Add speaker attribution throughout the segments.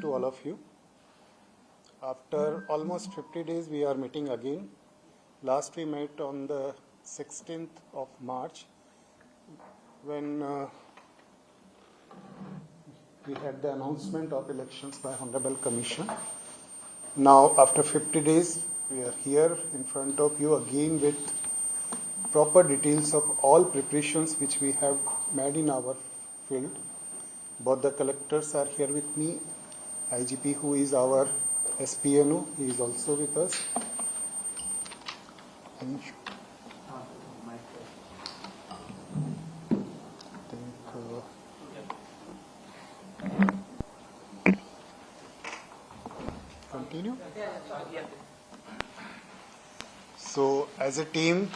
Speaker 1: To all of you. After almost 50 days, we are meeting again. Last we met on the 16th of March when we had the announcement of elections by Honorable Commission. Now, after 50 days, we are here in front of you again with proper details of all preparations which we have made in our field. Both the collectors are here with me. IGP, who is our SPNO, he is also with us. Continue. So, as a team,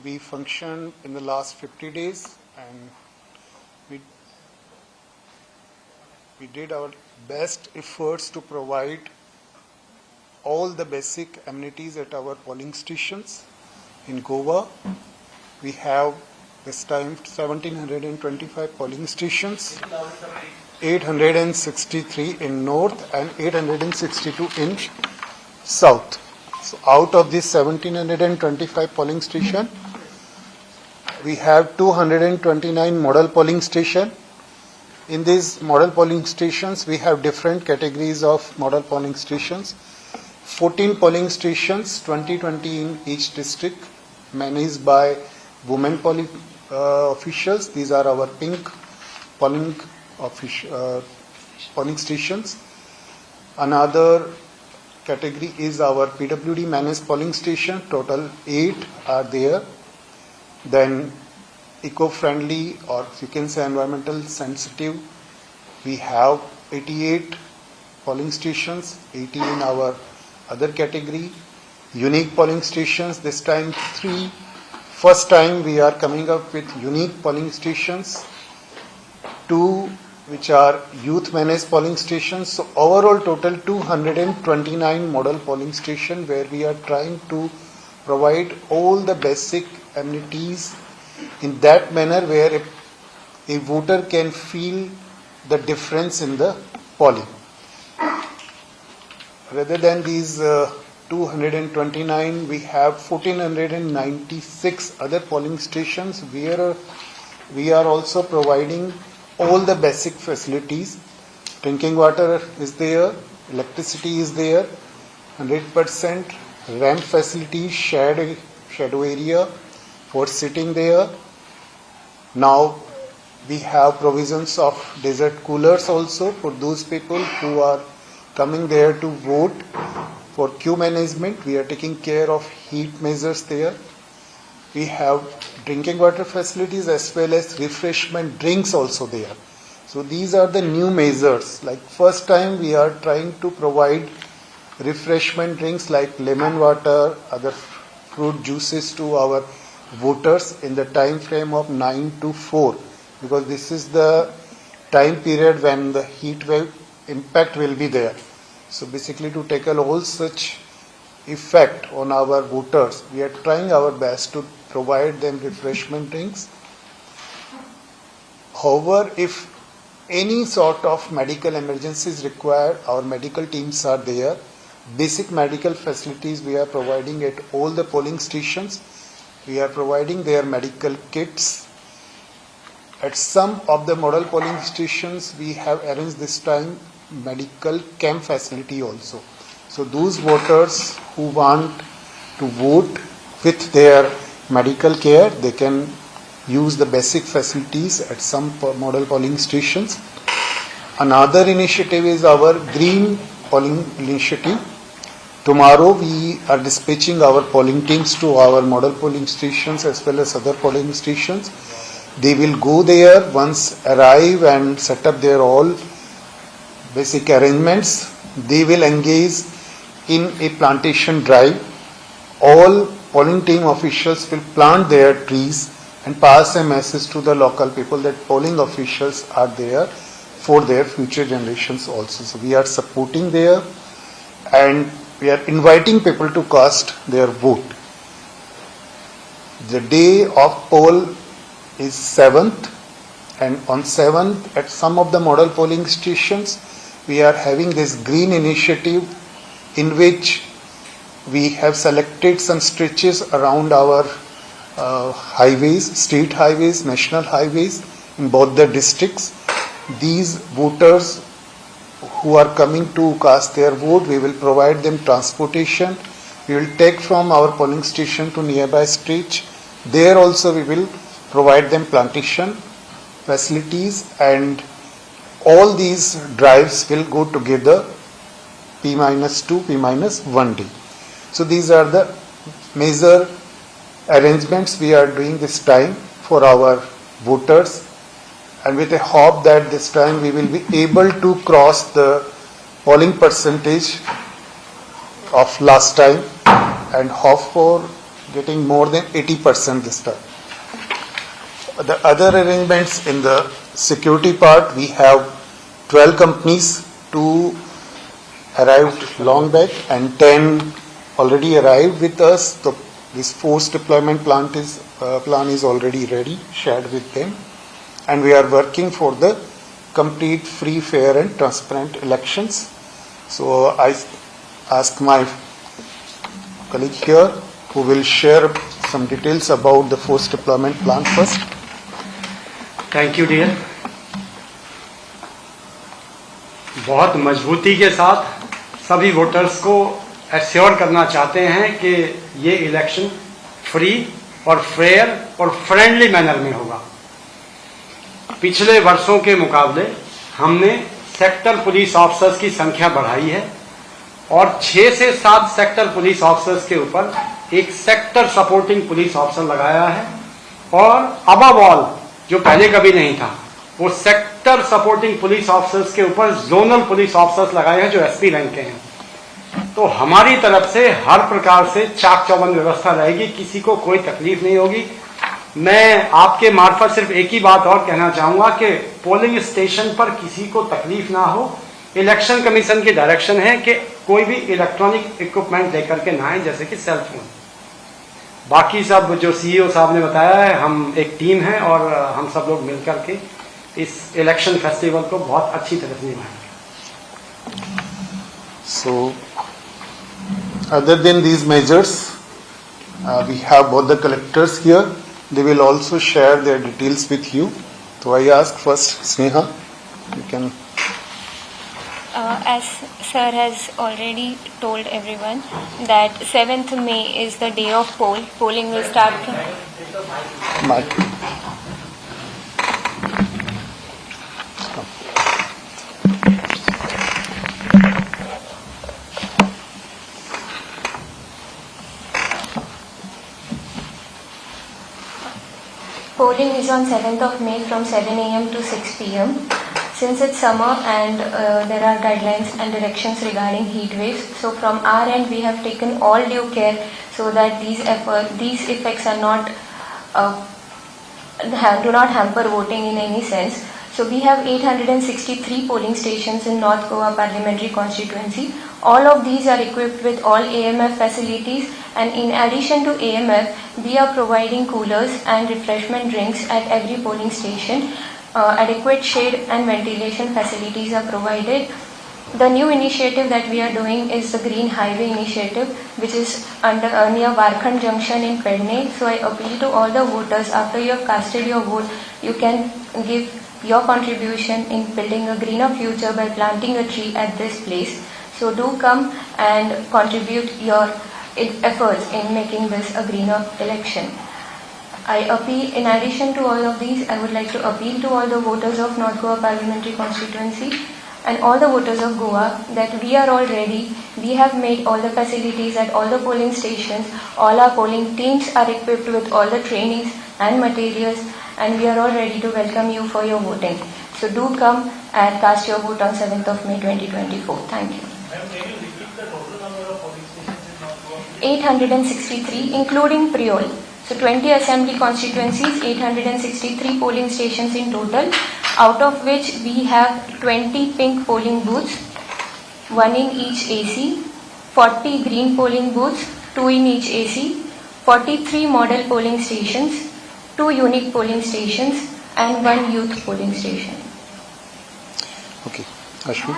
Speaker 1: we functioned in the last 50 days and we did our best efforts to provide all the basic amenities at our polling stations in Goa. We have this time 1725 polling stations, 863 in north and 862 in south. So out of this 1725 polling station, we have 229 model polling station. In these model polling stations, we have different categories of model polling stations. 14 polling stations, 20 in each district, managed by women polling officials. These are our pink polling stations. Another category is our PWD managed polling station. Total 8 are there. Then eco-friendly, or you can say environmental sensitive, we have 88 polling stations, 80 in our other category. Unique polling stations, this time 3. First time we are coming up with unique polling stations, 2 which are youth managed polling stations. So overall total 229 model polling stations where we are trying to provide all the basic amenities in that manner where a voter can feel the difference in the polling. Rather than these 229, we have 1496 other polling stations where we are also providing all the basic facilities. Drinking water is there, electricity is there, 100% ramp facility, shadow area for sitting there. Now we have provisions of desert coolers also for those people who are coming there to vote. For queue management, we are taking care of heat measures there. We have drinking water facilities as well as refreshment drinks also there. So these are the new measures. Like first time we are trying to provide refreshment drinks like lemon water, other fruit juices to our voters in the time frame of 9 to 4, because this is the time period when the heat wave impact will be there. So basically to tackle all such effect on our voters, we are trying our best to provide them refreshment drinks. However, if any sort of medical emergency is required, our medical teams are there. Basic medical facilities we are providing at all the polling stations. We are providing their medical kits. At some of the model polling stations, we have arranged this time medical camp facility also. So those voters who want to vote with their medical care, they can use the basic facilities at some model polling stations. Another initiative is our green polling initiative. Tomorrow we are dispatching our polling teams to our model polling stations as well as other polling stations. They will go there, once arrive and set up their all basic arrangements. They will engage in a plantation drive. All polling team officials will plant their trees and pass a message to the local people that polling officials are there for their future generations also. So we are supporting there and we are inviting people to cast their vote. The day of poll is 7th, and on 7th at some of the model polling stations we are having this green initiative in which we have selected some stretches around our highways, state highways, national highways in both the districts. These voters who are coming to cast their vote, we will provide them transportation. We will take from our polling station to nearby streets. There also we will provide them plantation facilities, and all these drives will go together P-2, P-1 day. So these are the major arrangements we are doing this time for our voters, and with a hope that this time we will be able to cross the polling percentage of last time and hope for getting more than 80% this time. The other arrangements in the security part, we have 12 companies, 2 arrived long back and 10 already arrived with us. So this force deployment plan is already ready, shared with them, and we are working for the complete free, fair and transparent elections. So I ask my colleague here who will share some details about the force deployment plan first.
Speaker 2: Thank you dear. बहुत मजबूती के साथ सभी voters को assure करना चाहते हैं कि ये इलेक्शन फ्री और फेयर और फ्रेंडली मैनर में होगा। पिछले वर्षों के मुकाबले हमने सेक्टर पुलिस ऑफिसर्स की संख्या बढ़ाई है और 6 से 7 सेक्टर पुलिस ऑफिसर्स के ऊपर एक सेक्टर सपोर्टिंग पुलिस ऑफिसर लगाया है, और अबव ऑल जो पहले कभी नहीं था, वो सेक्टर सपोर्टिंग पुलिस ऑफिसर्स के ऊपर जोनल पुलिस ऑफिसर्स लगाए हैं जो एसपी रैंक के हैं। तो हमारी तरफ से हर प्रकार से चाक चौबंद व्यवस्था रहेगी, किसी को कोई तकलीफ नहीं होगी। मैं आपके मार्फत सिर्फ एक ही बात और कहना चाहूंगा कि पोलिंग स्टेशन पर किसी को तकलीफ ना हो। इलेक्शन कमीशन की डायरेक्शन है कि कोई भी इलेक्ट्रॉनिक इक्विपमेंट लेकर के ना आए, जैसे कि सेल फोन। बाकी सब जो सीईओ साहब ने बताया है, हम एक टीम है और हम सब लोग मिलकर के इस इलेक्शन फेस्टिवल को बहुत अच्छी तरह से निभाएंगे।
Speaker 1: So, other than these measures, we have both the collectors here. They will also share their details with you. So I ask first Sneha, you can.
Speaker 3: As sir has already told everyone that 7th May is the day of poll. Polling will start from...
Speaker 1: Mike.
Speaker 3: Polling is on 7th of May from 7 a.m. to 6 p.m. Since it's summer and there are guidelines and directions regarding heat waves, so from our end we have taken all due care so that these effects are not do not hamper voting in any sense. So we have 863 polling stations in North Goa Parliamentary Constituency. All of these are equipped with all AMF facilities, and in addition to AMF, we are providing coolers and refreshment drinks at every polling station. Adequate shade and ventilation facilities are provided. The new initiative that we are doing is the Green Highway Initiative, which is under near Varkhand Junction in Pedne. So I appeal to all the voters, after you have casted your vote, you can give your contribution in building a greener future by planting a tree at this place. So do come and contribute your efforts in making this a greener election. I appeal, in addition to all of these, I would like to appeal to all the voters of North Goa Parliamentary Constituency and all the voters of Goa that we are all ready. We have made all the facilities at all the polling stations. All our polling teams are equipped with all the trainings and materials, and we are all ready to welcome you for your voting. So do come and cast your vote on 7th of May 2024. Thank you.
Speaker 4: Ma'am, can you repeat the total number of polling stations in North Goa?
Speaker 3: 863, including Priol. So 20 assembly constituencies, 863 polling stations in total, out of which we have 20 pink polling booths, 1 in each AC, 40 green polling booths, 2 in each AC, 43 model polling stations, 2 unique polling stations, and 1 youth polling station.
Speaker 1: Okay. Ashwin?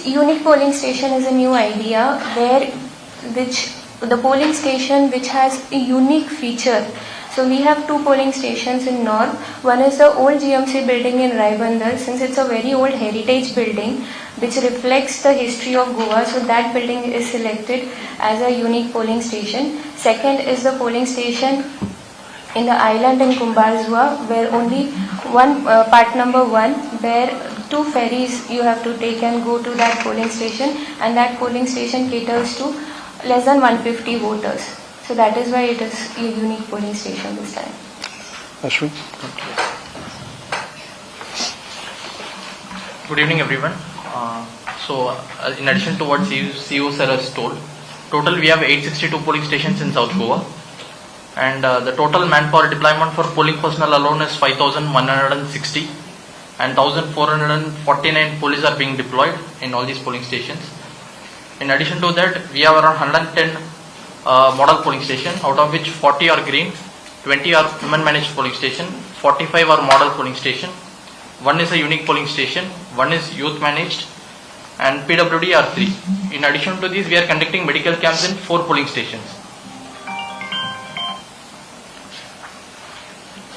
Speaker 3: Unique polling station is a new idea which the polling station which has a unique feature. So we have two polling stations in North. One is the old GMC building in Raibandar, since it's a very old heritage building which reflects the history of Goa. So that building is selected as a unique polling station. Second is the polling station in the island in Kumbarzua, where only one part number 1, where 2 ferries you have to take and go to that polling station, and that polling station caters to less than 150 voters. So that is why it is a unique polling station this time.
Speaker 1: Ashwin?
Speaker 5: Good evening, everyone. In addition to what CEO sir has told, total we have 862 polling stations in South Goa, and the total manpower deployment for polling personnel alone is 5,160, and 1,449 police are being deployed in all these polling stations. In addition to that, we have around 110 model polling stations, out of which 40 are green, 20 are women managed polling station, 45 are model polling station, 1 is a unique polling station, 1 is youth managed, and PWD are 3. In addition to these, we are conducting medical camps in 4 polling stations.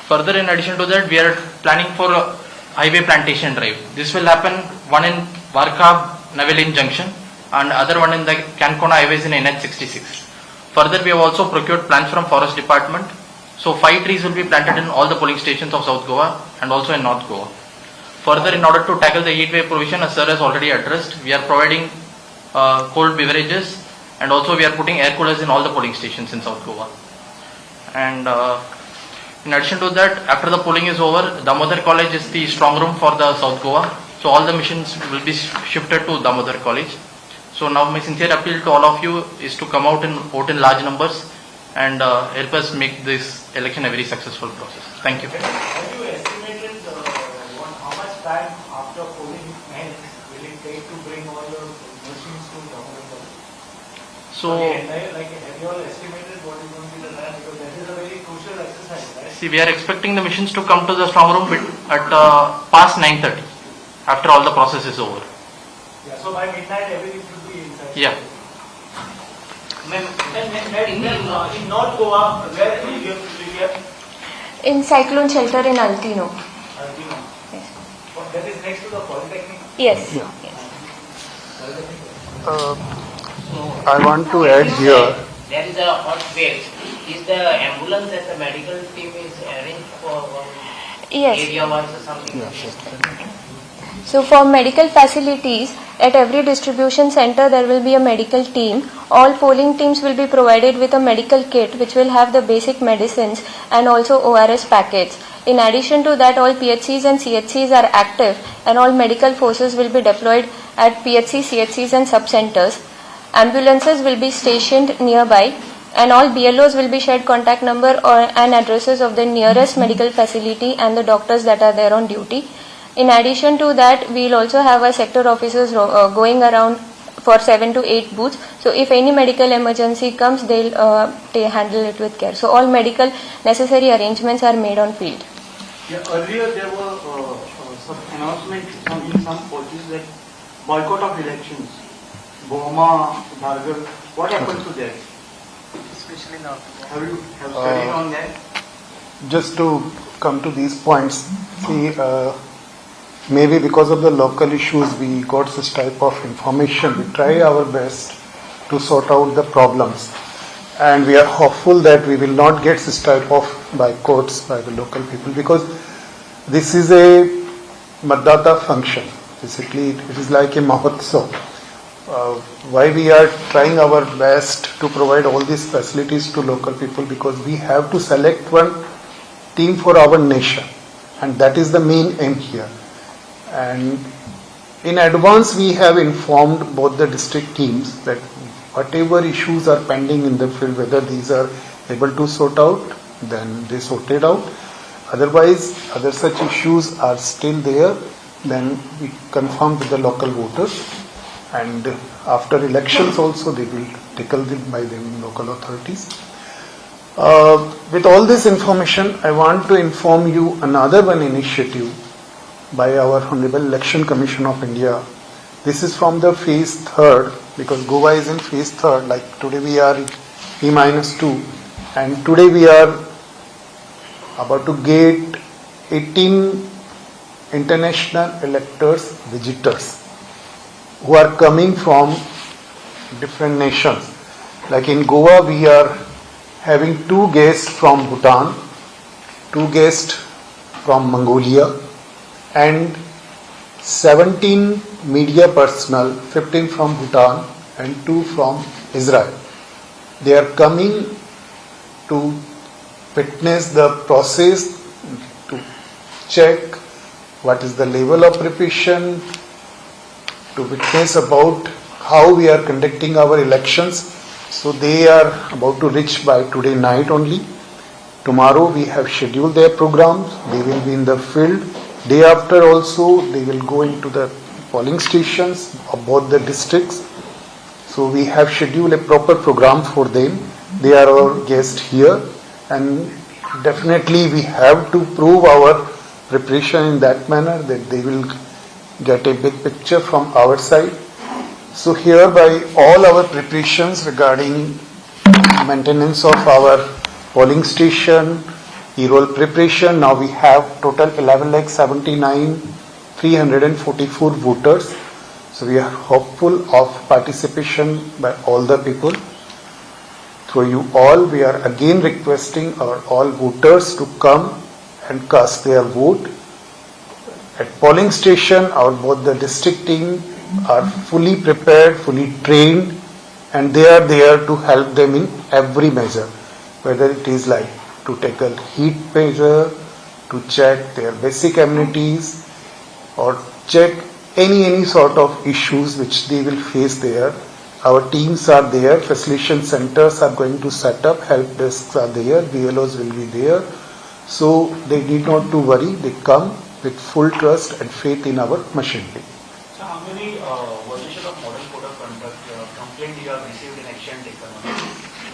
Speaker 5: Further, in addition to that, we are planning for a highway plantation drive. This will happen, one in Varka Navelin Junction and other one in the Cancona highways in NH66. Further, we have also procured plants from Forest Department. So 5 trees will be planted in all the polling stations of South Goa and also in North Goa. Further, in order to tackle the heat wave provision, as sir has already addressed, we are providing cold beverages, and also we are putting air coolers in all the polling stations in South Goa. And in addition to that, after the polling is over, Damodar College is the strong room for the South Goa. So all the missions will be shifted to Damodar College. So now my sincere appeal to all of you is to come out and vote in large numbers and help us make this election a very successful process. Thank you.
Speaker 4: Have you estimated how much time after polling ends will it take to bring all your machines to Documentaries?
Speaker 5: So,
Speaker 4: have you all estimated what is going to be the time? Because that is a very crucial exercise, right?
Speaker 5: see, we are expecting the machines to come to the strong room at past 9:30, after all the process is over.
Speaker 4: Yeah, so by midnight everything should be inside.
Speaker 5: Yeah.
Speaker 4: In North Goa, where will you have?
Speaker 3: In Cyclone Shelter in Altino. Yes.
Speaker 4: That is next to the Polytechnic.
Speaker 3: Yes.
Speaker 1: Yeah. I want to add here.
Speaker 6: There is a hot wave. Is the ambulance that the medical team is arranged for
Speaker 3: Yes.
Speaker 6: area-wise or something?
Speaker 3: So for medical facilities, at every distribution center there will be a medical team. All polling teams will be provided with a medical kit which will have the basic medicines and also ORS packets. In addition to that, all PHCs and CHCs are active, and all medical forces will be deployed at PHC, CHCs and sub-centers. Ambulances will be stationed nearby, and all BLOs will be shared contact number and addresses of the nearest medical facility and the doctors that are there on duty. In addition to that, we will also have our sector officers going around for 7 to 8 booths. So if any medical emergency comes, they will handle it with care. So all medical necessary arrangements are made on field.
Speaker 7: Yeah, earlier there were some announcements in some policies that boycott of elections. Verma, Bhargav, what happened to that?
Speaker 4: Especially now.
Speaker 7: Have you studied on that?
Speaker 1: Just to come to these points, see, maybe because of the local issues we got this type of information. We try our best to sort out the problems, and we are hopeful that we will not get this type of boycotts by the local people, because this is a Matdata function. Basically, it is like a Mahotsav. Why we are trying our best to provide all these facilities to local people, because we have to select one team for our nation, and that is the main aim here. And in advance we have informed both the district teams that whatever issues are pending in the field, whether these are able to sort out, then they sorted out. Otherwise, other such issues are still there, then we confirm with the local voters, and after elections also they will tackle them by the local authorities. With all this information, I want to inform you another one initiative by our Honorable Election Commission of India. This is from the phase 3rd, because Goa is in phase 3rd, like today we are E-2, and today we are about to get 18 international electors, visitors, who are coming from different nations. Like in Goa, we are having 2 guests from Bhutan, 2 guests from Mongolia, and 17 media personnel, 15 from Bhutan and 2 from Israel. They are coming to witness the process, to check what is the level of preparation, to witness about how we are conducting our elections. So they are about to reach by today night only. Tomorrow we have scheduled their programs. They will be in the field. Day after also they will go into the polling stations of both the districts. So we have scheduled a proper program for them. They are our guests here, and definitely we have to prove our preparation in that manner that they will get a big picture from our side. So hereby all our preparations regarding maintenance of our polling station, e-roll preparation, now we have total 11,79,344 voters. So we are hopeful of participation by all the people. Through you all, we are again requesting our all voters to come and cast their vote. At polling station, our both the district team are fully prepared, fully trained, and they are there to help them in every measure, whether it is like to take a heat measure, to check their basic amenities, or check any sort of issues which they will face there. Our teams are there, facilitation centers are going to set up, help desks are there, BLOs will be there. So they need not to worry, they come with full trust and faith in our machinery.
Speaker 4: So how many violation of model code of conduct complaint you have received in action taken on?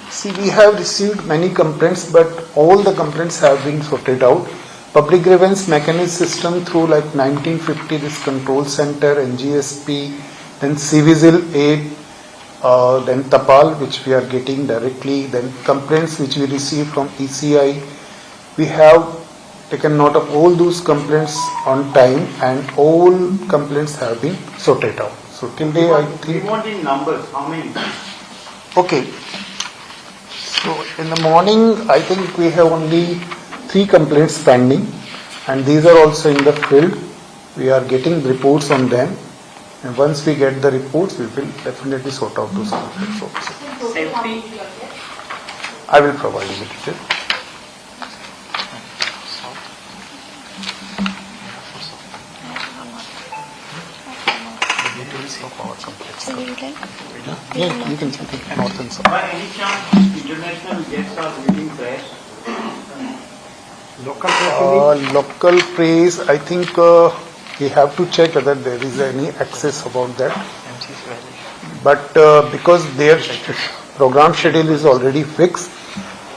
Speaker 1: See, we have received many complaints, but all the complaints have been sorted out. Public grievance mechanism system through like 1950, this control center, NGSP, then CVSIL 8, then Tapal, which we are getting directly, then complaints which we receive from ECI. We have taken note of all those complaints on time, and all complaints have been sorted out. So till day, I think.
Speaker 7: We want in numbers, how many?
Speaker 1: Okay. So in the morning, I think we have only 3 complaints pending, and these are also in the field. We are getting reports on them, and once we get the reports, we will definitely sort out those complaints also.
Speaker 6: Safety.
Speaker 1: I will provide you the detail. Yeah, you can check it, north and south.
Speaker 7: By any chance, international guests are visiting press?
Speaker 1: Local praise, I think we have to check whether there is any access about that. But because their program schedule is already fixed,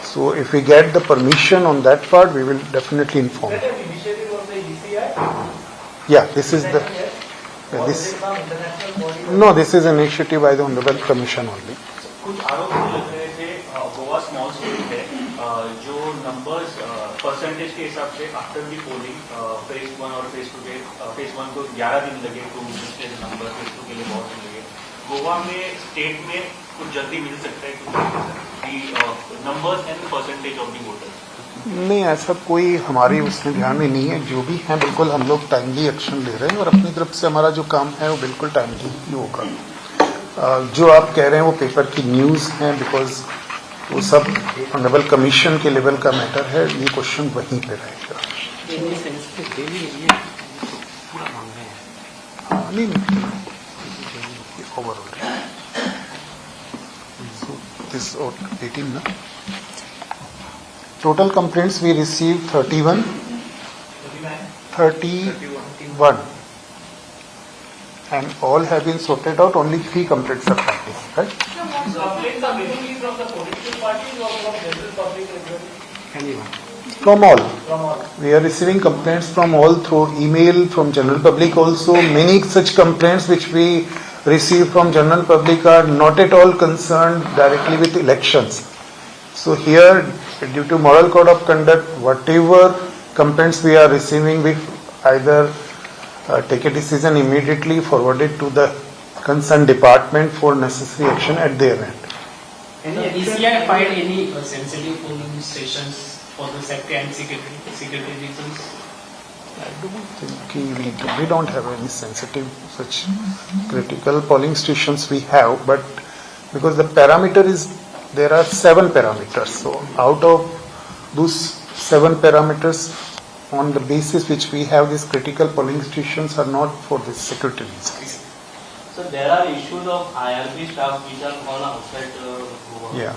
Speaker 1: so if we get the permission on that part, we will definitely inform.
Speaker 4: Is that an initiative of the ECI?
Speaker 1: Yeah, this is the. This, no, this is an initiative by the Honorable Commission only.
Speaker 4: कुछ आरोप लग रहे थे Goa small state है जो numbers percentage के हिसाब से आफ्टर दी पोलिंग फेज 1 और फेज 2 के फेज 1 को 11 दिन लगे तो दूसरे नंबर फेज 2 के लिए बहुत दिन लगे गोवा में स्टेट में कुछ जल्दी मिल सकता है कि numbers and percentage of the voters
Speaker 1: नहीं, ऐसा कोई हमारी उसमें ध्यान में नहीं है. जो भी है बिल्कुल हम लोग टाइमली एक्शन ले रहे हैं, और अपनी तरफ से हमारा जो काम है वो बिल्कुल टाइमली ही होगा. जो आप कह रहे हैं वो पेपर की न्यूज़ हैं, बिकॉज वो सब ऑनरेबल कमीशन के लेवल का मैटर है. ये क्वेश्चन वहीं पे रहेगा. नहीं, ओवरऑल दिस 18 ना. Total complaints we received 31, and all have been sorted out. Only 3 complaints are pending, right?
Speaker 4: Complaints are basically from the political parties or from general public as well?
Speaker 1: Anyone. From all. We are receiving complaints from all through email, from general public also. Many such complaints which we receive from general public are not at all concerned directly with elections. So here, due to moral code of conduct, whatever complaints we are receiving, we either take a decision immediately, forward it to the concerned department for necessary action at their end.
Speaker 8: ECI find any sensitive polling stations for the safety and security reasons?
Speaker 1: I don't think we don't have any sensitive such critical polling stations we have, but because the parameter is, there are 7 parameters. So out of those 7 parameters, on the basis which we have these critical polling stations are not for this security reasons.
Speaker 9: So there are issues of IRB staff which are all outside Goa.
Speaker 1: Yeah.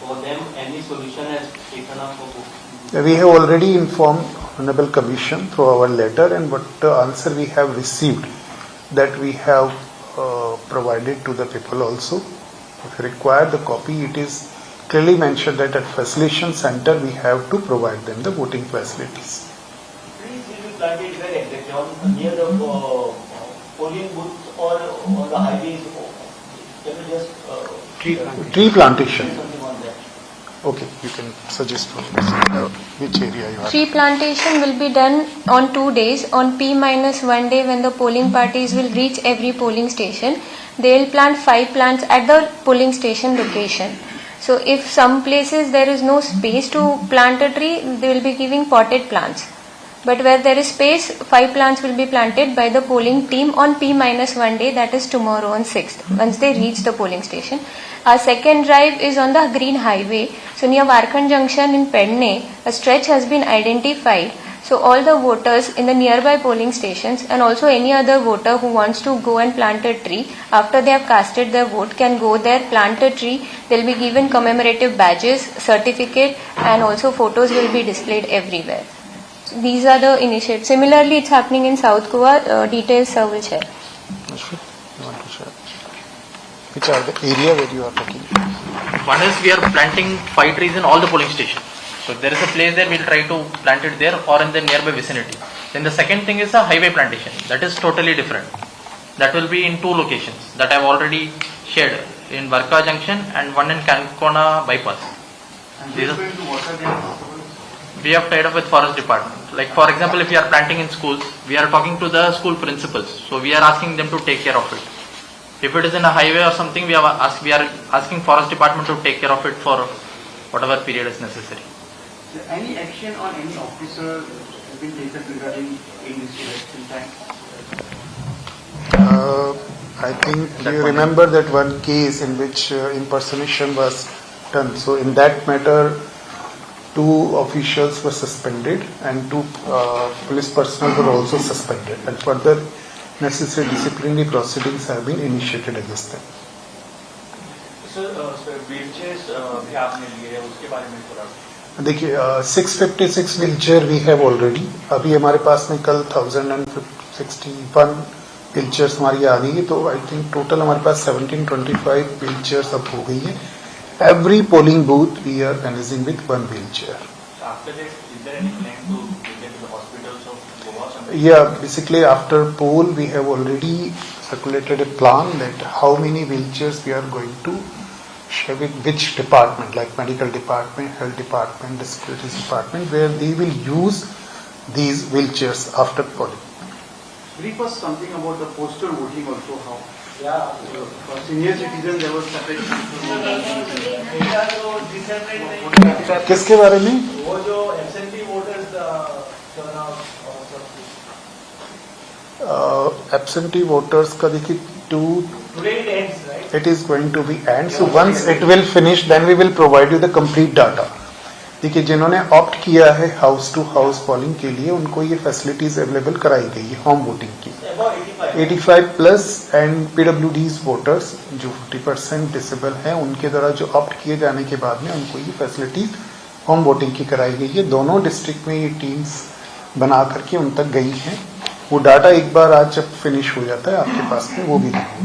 Speaker 9: For them, any solution has taken up for
Speaker 1: We have already informed Honorable Commission through our letter, and what the answer we have received, that we have provided to the people also. If you require the copy, it is clearly mentioned that at facilitation center we have to provide them the voting facilities.
Speaker 4: Please, will you plant it where exactly? Near the polling booths or on the highways? Can you just
Speaker 1: Tree plantation.
Speaker 4: something on that?
Speaker 1: Okay, you can suggest for which area you are.
Speaker 3: Tree plantation will be done on 2 days. On P-1 day, when the polling parties will reach every polling station, they will plant 5 plants at the polling station location. So if some places there is no space to plant a tree, they will be giving potted plants. But where there is space, 5 plants will be planted by the polling team on P-1 day, that is tomorrow on 6th, once they reach the polling station. Our second drive is on the Green Highway. So near Varkhand Junction in Pedne, a stretch has been identified. So all the voters in the nearby polling stations and also any other voter who wants to go and plant a tree, after they have casted their vote, can go there, plant a tree. They will be given commemorative badges, certificate, and also photos will be displayed everywhere. So these are the initiatives. Similarly, it's happening in South Goa. Details sir will share.
Speaker 1: You want to share? Which are the area where you are talking?
Speaker 5: One is we are planting 5 trees in all the polling stations. So if there is a place there, we will try to plant it there or in the nearby vicinity. Then the second thing is a highway plantation. That is totally different. That will be in 2 locations that I have already shared, in Varka Junction and one in Kankona bypass. These are, we have tied up with forest department. Like for example, if we are planting in schools, we are talking to the school principals. So we are asking them to take care of it. If it is in a highway or something, we are asking forest department to take care of it for whatever period is necessary.
Speaker 7: Any action on any officer has been taken regarding in this election time?
Speaker 1: I think you remember that one case in which impersonation was done. So in that matter, 2 officials were suspended and 2 police personnel were also suspended, and further necessary disciplinary proceedings have been initiated against them.
Speaker 4: Sir wheelchairs भी आपने लिए हैं, उसके बारे में थोड़ा
Speaker 1: देखिए 656 wheelchair we have already. अभी हमारे पास में कल 1061 व्हीलचेयर्स हमारी आ गई है, तो आई थिंक टोटल हमारे पास 1725 व्हीलचेयर्स अब हो गई है. Every polling booth we are managing with 1 wheelchair.
Speaker 4: After that is there any plan to get the hospitals of Goa?
Speaker 1: Yeah, basically after poll we have already circulated a plan that how many wheelchairs we are going to share with which department, like medical department, health department, disabilities department, where they will use these wheelchairs after polling.
Speaker 7: Brief us something about the postal voting also. How? Yeah, for senior citizens there was separate.
Speaker 1: किसके बारे में?
Speaker 4: वो जो absentee voters
Speaker 1: Absentee voters का देखिए
Speaker 4: today it ends, right?
Speaker 1: it is going to be end. So once it will finish, then we will provide you the complete data. देखिए जिन्होंने opt किया है हाउस टू हाउस पोलिंग के लिए, उनको ये फैसिलिटीज अवेलेबल कराई गई है होम वोटिंग की. 85 प्लस एंड PWDs वोटर्स जो 50% डिसेबल हैं, उनके द्वारा जो ऑप्ट किए जाने के बाद में उनको ये फैसिलिटीज होम वोटिंग की कराई गई है. दोनों डिस्ट्रिक्ट में ये टीम्स बना करके उन तक गई हैं. वो डाटा एक बार आज जब फिनिश हो जाता है आपके पास में, वो भी देंगे.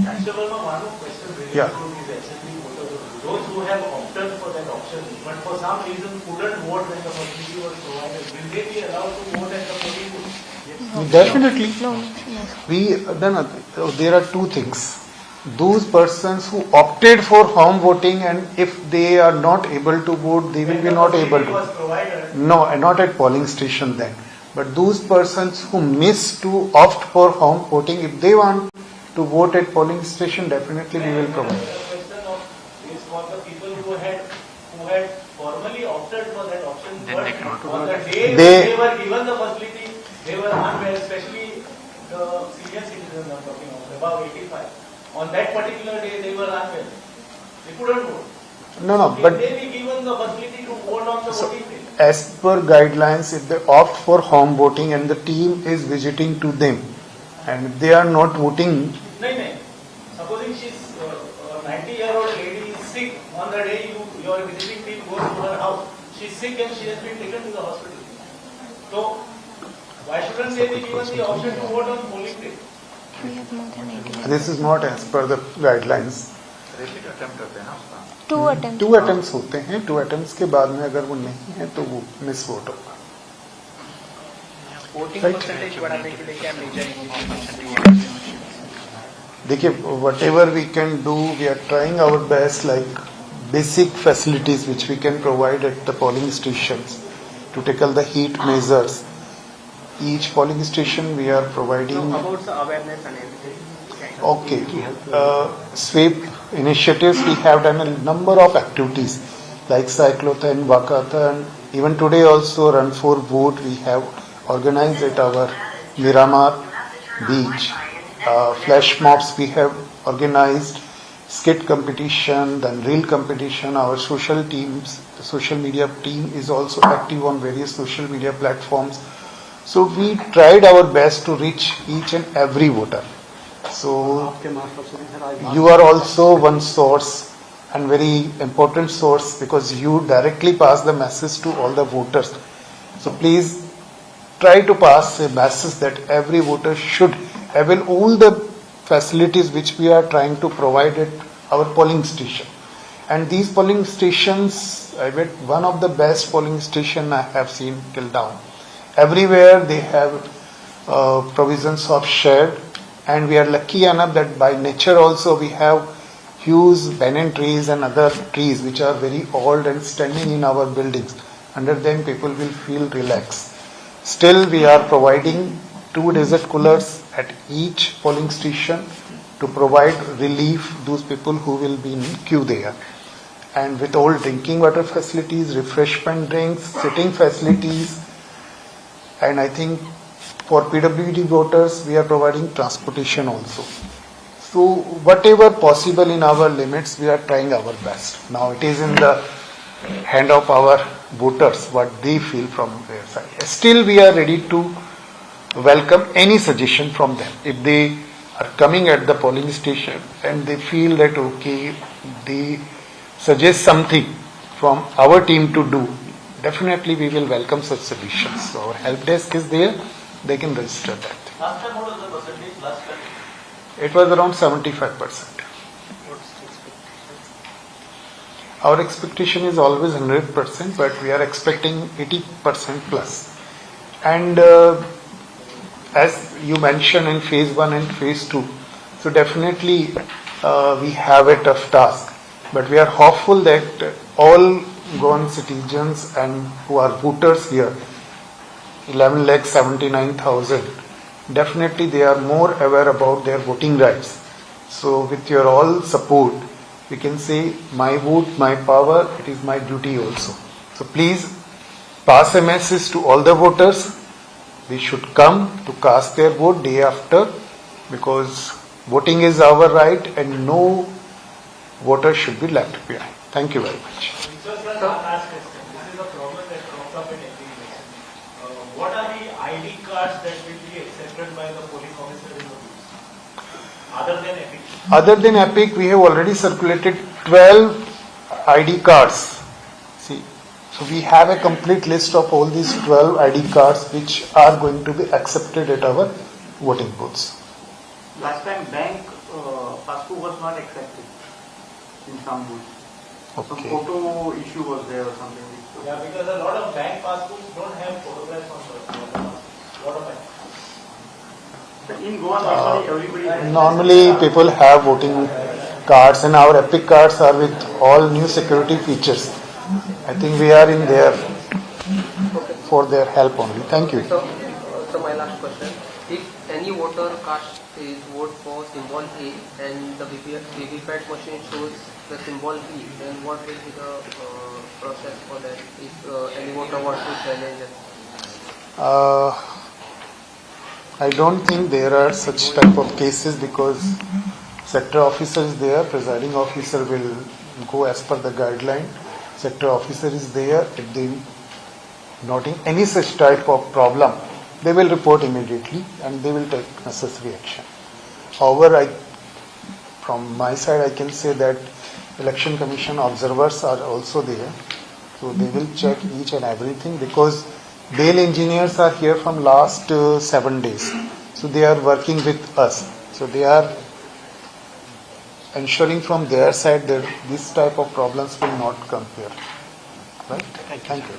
Speaker 9: those who have opted for that option, but for some reason couldn't vote when the facility was provided, will they be allowed to vote at the polling booth? Yes.
Speaker 1: Definitely.
Speaker 3: No, no.
Speaker 1: There are two things. Those persons who opted for home voting, and if they are not able to vote, they will be not able
Speaker 9: When the facility was
Speaker 1: to.
Speaker 9: provided,
Speaker 1: No, not at polling station then. But those persons who miss to opt for home voting, if they want to vote at polling station, definitely we will provide.
Speaker 9: the question of is for the people who had formally opted for that option,
Speaker 5: Then
Speaker 9: but
Speaker 5: they cannot
Speaker 9: on the day
Speaker 1: They-
Speaker 9: they were given the facility, they were unwell, especially the senior citizens I'm talking of, above 85. On that particular day, they were unwell. They couldn't vote.
Speaker 1: No,
Speaker 9: Can
Speaker 1: but
Speaker 9: they be given the facility to vote on the voting day?
Speaker 1: as per guidelines, if they opt for home voting and the team is visiting to them, and if they are not voting,
Speaker 9: No. Supposing she's a 90-year-old lady is sick, on the day your visiting team goes to her house, she's sick and she has been taken to the hospital. So, why shouldn't they be given the option to vote on polling day?
Speaker 3: We have more than 80.
Speaker 1: this is not as per the guidelines.
Speaker 3: Two attempts.
Speaker 1: 2 attempts होते हैं, 2 attempts के बाद में अगर वो नहीं है तो वो मिस वोट होगा.
Speaker 8: Voting
Speaker 1: Right.
Speaker 8: परसेंटेज बढ़ाने के लिए क्या मेजर
Speaker 1: देखिए, whatever we can do, we are trying our best, like basic facilities which we can provide at the polling stations to tackle the heat measures. Each polling station we are providing.
Speaker 8: about the awareness and everything?
Speaker 1: Okay. Sweep initiatives, we have done a number of activities like cyclothan, walkathon. Even today also Run for Vote we have organized at our Miramar beach. Flash mobs we have organized, skit competition, then reel competition. Our social teams, the social media team is also active on various social media platforms. So we tried our best to reach each and every voter. So you are also one source and very important source because you directly pass the message to all the voters. So please try to pass a message that every voter should avail all the facilities which we are trying to provide at our polling station. And these polling stations, I bet one of the best polling station I have seen till now. Everywhere they have provisions of shade, and we are lucky enough that by nature also we have huge banyan trees and other trees which are very old and standing in our buildings. Under them people will feel relaxed. Still we are providing 2 desert coolers at each polling station to provide relief those people who will be in queue there. And with all drinking water facilities, refreshment drinks, sitting facilities, and I think for PWD voters we are providing transportation also. So whatever possible in our limits, we are trying our best. Now it is in the hand of our voters what they feel from their side. Still we are ready to welcome any suggestion from them. If they are coming at the polling station and they feel that okay, they suggest something from our team to do, definitely we will welcome such suggestions. So our help desk is there, they can register that.
Speaker 9: Last time, what was the percentage? Last time?
Speaker 1: It was around 75%. Our expectation is always 100%, but we are expecting 80% plus. And as you mentioned in phase 1 and phase 2, so definitely we have a tough task. But we are hopeful that all Goan citizens and who are voters here, 11,79,000, definitely they are more aware about their voting rights. So with your all support, we can say my vote, my power, it is my duty also. So please pass a message to all the voters. They should come to cast their vote day after, because voting is our right and no voter should be left behind. Thank you very much.
Speaker 9: So, sir, last question. This is a problem that crops up in every election. What are the ID cards that will be accepted by the polling officer in the booth? Other than EPIC?
Speaker 1: Other than EPIC, we have already circulated 12 ID cards. See, so we have a complete list of all these 12 ID cards which are going to be accepted at our voting booths.
Speaker 7: Last time bank passbook was not accepted in some booths. Some
Speaker 1: Okay.
Speaker 7: photo issue was there or something.
Speaker 9: Yeah, because a lot of bank passbooks don't have photographs on the lot of banks.
Speaker 7: In Goa, normally everybody has.
Speaker 1: Normally, people have voting cards, and our Epic cards are with all new security features. I think we are in there for their help only. Thank you.
Speaker 10: So my last question: if any voter cast his vote for symbol A and the VVPAT machine shows the symbol B, then what will be the process for that? If any voter wants to challenge it?
Speaker 1: I don't think there are such type of cases because sector officer is there, presiding officer will go as per the guideline. Sector officer is there. If they noting any such type of problem, they will report immediately and they will take necessary action. However, from my side, I can say that election commission observers are also there, so they will check each and everything because bail engineers are here from last 7 days, so they are working with us. So they are ensuring from their side that this type of problems will not come here. Right? Thank you.